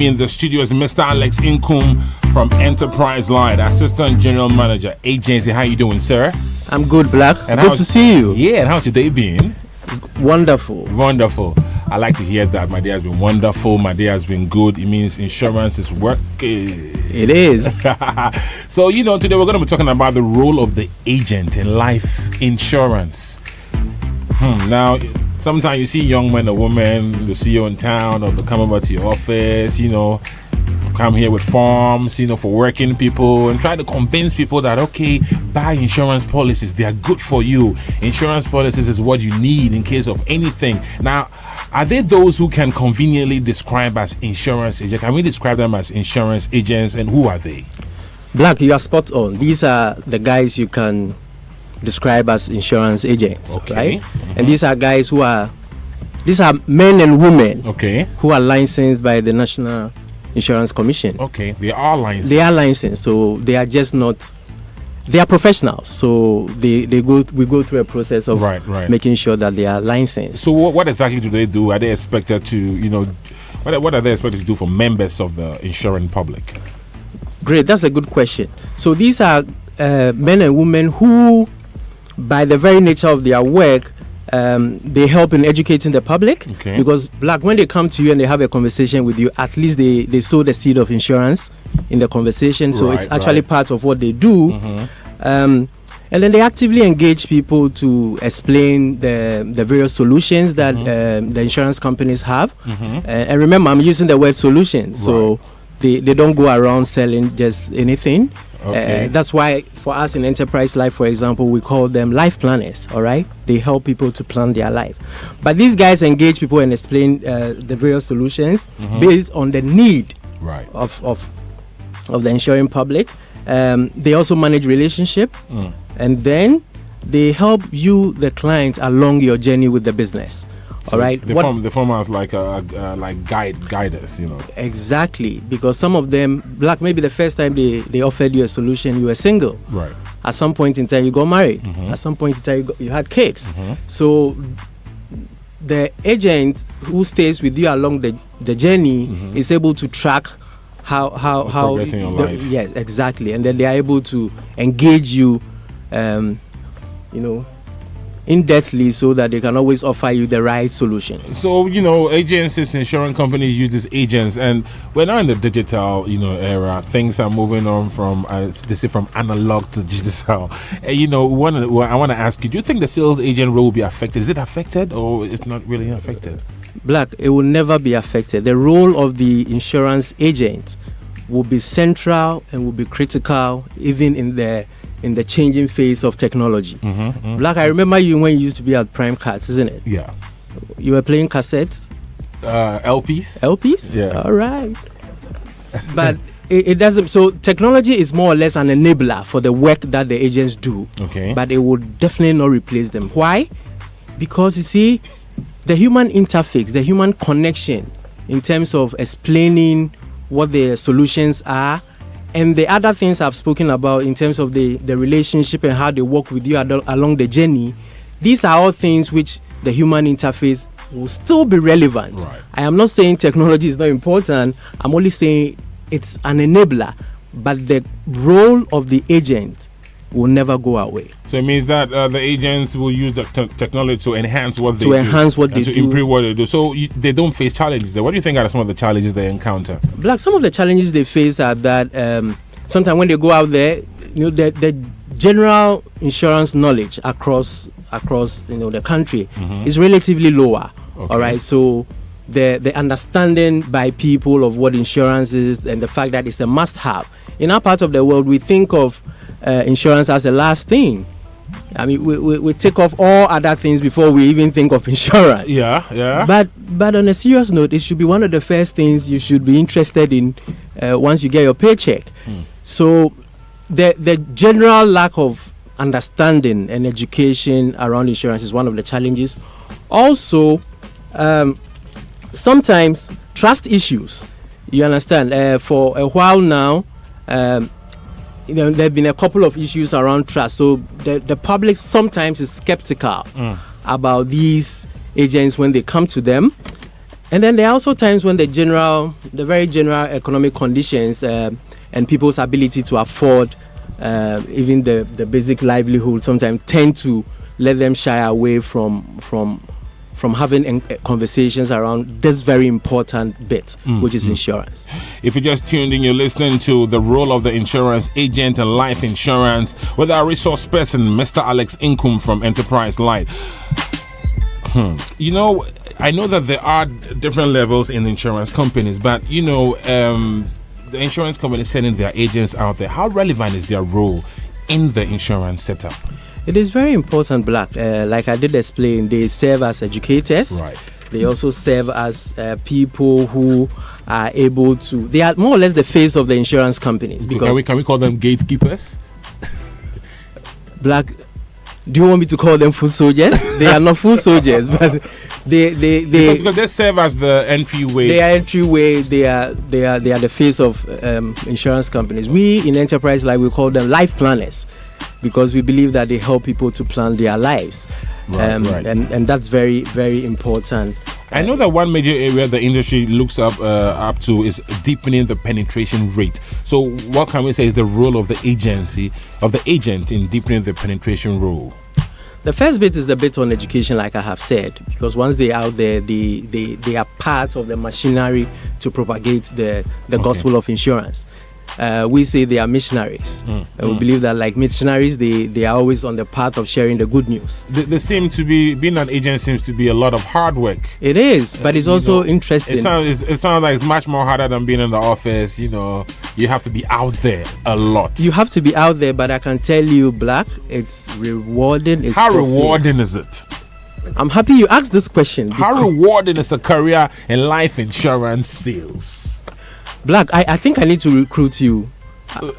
In the studio is Mr. Alex Inkoom from Enterprise Line, Assistant General Manager, Agency. How you doing, sir? I'm good, Black. And good to see you. Yeah, and how's your day been? Wonderful. Wonderful. I like to hear that. My day has been wonderful. My day has been good. It means insurance is working. It is. So, today we're going to be talking about the role of the agent in life insurance. Now, sometimes you see young men or women, they see you in town, or they come over to your office, come here with forms, for working people, and try to convince people that, okay, buy insurance policies. They are good for you. Insurance policies is what you need in case of anything. Now, are there those who can conveniently describe as insurance agents? Can we describe them as insurance agents, and who are they? Black, you are spot on. These are the guys you can describe as insurance agents, okay, right? And these are guys these are men and women, okay, who are licensed by the National Insurance Commission. Okay, they are licensed. They are licensed, so they are just not. They are professionals, so we go through a process of making sure that they are licensed. So what exactly do they do? Are they expected to, what are they expected to do for members of the insurance public? Great, that's a good question. So these are men and women who, by the very nature of their work, they help in educating the public. Okay. Because, Black, when they come to you and they have a conversation with you, at least they sow the seed of insurance in the conversation. So it's actually part of what they do. And then they actively engage people to explain the various solutions that the insurance companies have. And remember, I'm using the word solutions. So they don't go around selling just anything. Okay. That's why for us in Enterprise Life, for example, we call them life planners. All right, they help people to plan their life. But these guys engage people and explain the various solutions based on the need of the insuring public. They also manage relationship, and then they help you, the client, along your journey with the business. So all right, they form as like guiders, Exactly, because some of them, Black, maybe the first time they offered you a solution, you were single. Right. At some point in time, you got married. At some point in time, you had kids. So the agent who stays with you along the journey is able to track how progressing your life. Yes, exactly, and then they are able to engage you, in-depthly, so that they can always offer you the right solutions. So, agencies, insurance companies use these agents, and we're now in the digital, era. Things are moving on from, they say, from analog to digital. I want to ask you, do you think the sales agent role will be affected? Is it affected, or it's not really affected? Black, it will never be affected. The role of the insurance agent will be central and will be critical, even in the changing phase of technology. Black, I remember you when you used to be at Prime Cards, isn't it? Yeah. You were playing cassettes? LPs? LPs? Yeah. All right. But it doesn't. So technology is more or less an enabler for the work that the agents do. Okay. But it would definitely not replace them. Why? Because you see, the human interface, the human connection in terms of explaining what the solutions are, and the other things I've spoken about in terms of the relationship and how they work with you along the journey, these are all things which the human interface will still be relevant. Right. I am not saying technology is not important. I'm only saying it's an enabler. But the role of the agent will never go away. So it means that the agents will use the technology to enhance what they do. To enhance what they do. To improve what they do. So they don't face challenges. What do you think are some of the challenges they encounter? Black, some of the challenges they face are that sometimes when they go out there, the general insurance knowledge across the country is relatively lower. Okay. All right, so the understanding by people of what insurance is and the fact that it's a must-have. In our part of the world, we think of insurance as the last thing. I mean, we take off all other things before we even think of insurance. Yeah. But on a serious note, it should be one of the first things you should be interested in once you get your paycheck. So the general lack of understanding and education around insurance is one of the challenges. Also, sometimes trust issues. You understand? For a while now, there have been a couple of issues around trust. So the public sometimes is skeptical about these agents when they come to them. And then there are also times when the very general economic conditions and people's ability to afford even the basic livelihood sometimes tend to let them shy away from having conversations around this very important bit, which is insurance. If you just tuned in, you're listening to the role of the insurance agent and life insurance with our resource person, Mr. Alex Inkoom from Enterprise Light. You know, I know that there are different levels in insurance companies, but you know, the insurance companies sending their agents out there, how relevant is their role in the insurance setup? It is very important, Black. Like I did explain, they serve as educators. Right. They also serve as people who are able to. They are more or less the face of the insurance companies. Because can we call them gatekeepers? Black. Do you want me to call them foot soldiers? They are not foot soldiers, but because they serve as the entryway. They are entryway. They are the face of insurance companies. We in Enterprise Life, we call them life planners, because we believe that they help people to plan their lives. Right. And that's very, very important. I know that one major area the industry looks up to is deepening the penetration rate. So what can we say is the role of the agent in deepening the penetration role? The first bit is the bit on education, like I have said, because once they're out there, they are part of the machinery to propagate the gospel of insurance. We say they are missionaries. We believe that, like missionaries, they are always on the path of sharing the good news. They seem to be, being an agent seems to be a lot of hard work. It is, but it's also interesting. It sounds like it's much more harder than being in the office. You know, you have to be out there a lot. You have to be out there, but I can tell you, Black, it's rewarding. How rewarding is it? I'm happy you asked this question. How rewarding is a career in life insurance sales? Black, I think I need to recruit you.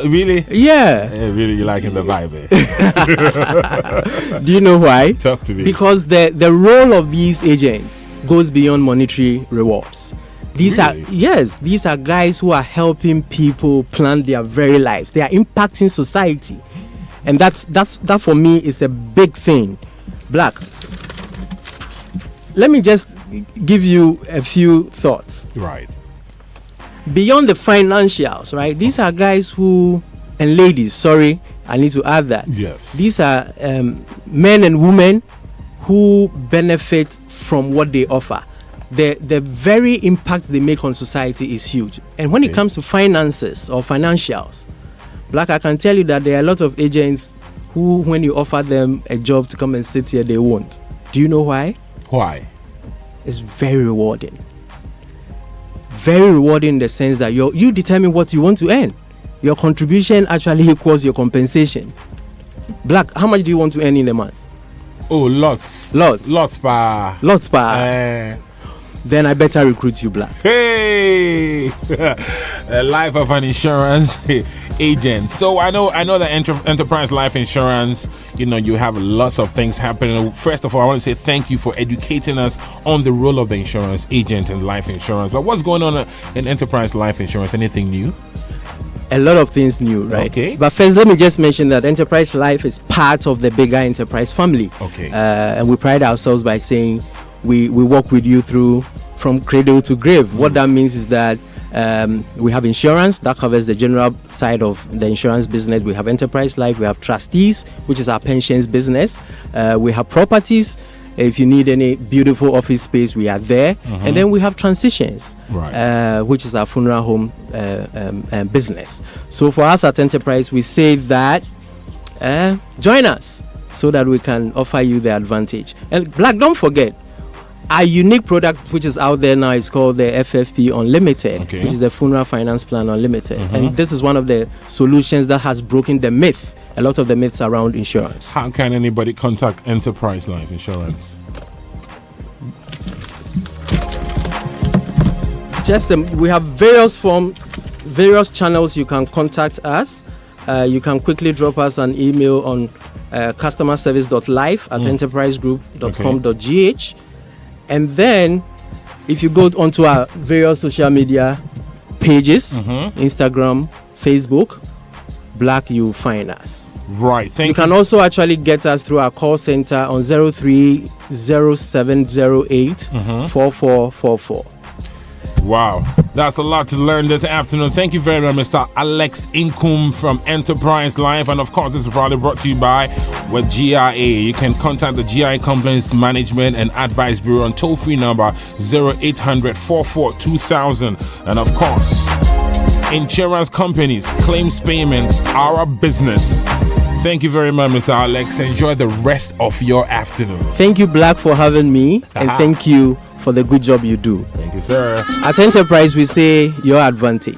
Really? Yeah. Really, you liking the vibe? Do you know why? Talk to me. Because the role of these agents goes beyond monetary rewards. These are guys who are helping people plan their very lives. They are impacting society, and that for me is a big thing. Black, let me just give you a few thoughts. Right. Beyond the financials, right? These are guys and ladies, sorry, I need to add that. Yes. These are men and women who benefit from what they offer. The very impact they make on society is huge. And when it comes to finances or financials, Black, I can tell you that there are a lot of agents who, when you offer them a job to come and sit here, they won't. Do you know why? Why? It's very rewarding. Very rewarding in the sense that you determine what you want to earn. Your contribution actually equals your compensation. Black, how much do you want to earn in a month? Oh, lots. Lots per. Then I better recruit you, Black. Hey, a life of an insurance agent. So I know that Enterprise Life Insurance, you know, you have lots of things happening. First of all, I want to say thank you for educating us on the role of the insurance agent in life insurance. But what's going on in Enterprise Life Insurance? Anything new? A lot of things new, right? Okay. But first, let me just mention that Enterprise Life is part of the bigger Enterprise family. Okay. And we pride ourselves by saying we work with you from cradle to grave. What that means is that we have insurance that covers the general side of the insurance business. We have Enterprise Life. We have trustees, which is our pensions business. We have properties. If you need any beautiful office space, we are there. And then we have transitions, right. Which is our funeral home business. So for us at Enterprise, we say that join us so that we can offer you the advantage. And Black, don't forget, our unique product which is out there now is called the FFP Unlimited, which is the Funeral Finance Plan Unlimited. And this is one of the solutions that has broken a lot of the myths around insurance. How can anybody contact Enterprise Life Insurance? We have various channels you can contact us. You can quickly drop us an email on customerservice.life@enterprisegroup.com.gh. And then if you go onto our various social media pages, Instagram, Facebook, Black, you'll find us. Right. Thank you. You can also actually get us through our call center on 030708 4444. Wow, that's a lot to learn this afternoon. Thank you very much, Mr. Alex Inkoom from Enterprise Life. And of course, this is probably brought to you by with GIA. You can contact the GIA Complaints Management and Advice Bureau on toll-free number 0800 44 2000. And of course, insurance companies, claims payments, our business. Thank you very much, Mr. Alex. Enjoy the rest of your afternoon. Thank you, Black, for having me. And thank you for the good job you do. Thank you, sir. At Enterprise, we say your advantage.